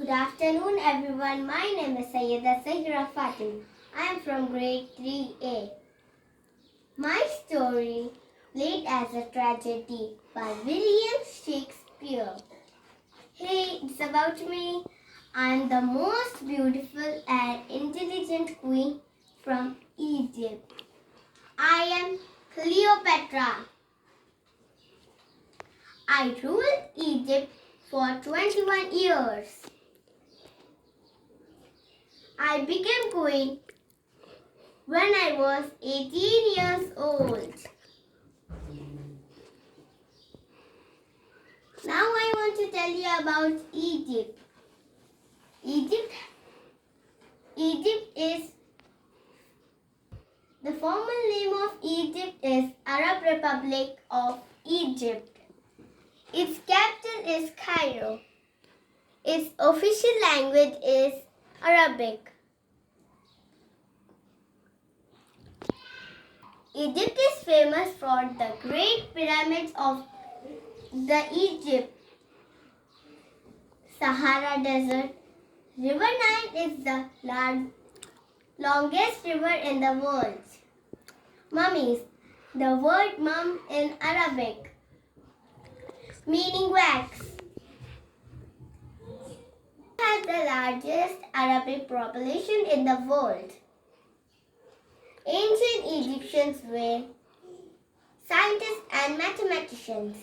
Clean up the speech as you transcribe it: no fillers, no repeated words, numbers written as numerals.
Good afternoon, everyone. My name is Sayyida Sahira Fatim. I am from grade 3A. My story, Late as a Tragedy by William Shakespeare. Hey, it's about me. I am the most beautiful and intelligent queen from Egypt. I am Cleopatra. I ruled Egypt for 21 years. I became queen when I was 18 years old. Now I want to tell you about Egypt. Egypt is the formal name of Egypt is Arab Republic of Egypt. Its capital is Cairo. Its official language is Arabic. Egypt is famous for the Great Pyramids of the Egypt, Sahara Desert. River Nile is the longest river in the world. Mummies, the word mum in Arabic, meaning wax, has the largest Arabic population in the world. Ancient Egyptians were scientists and mathematicians.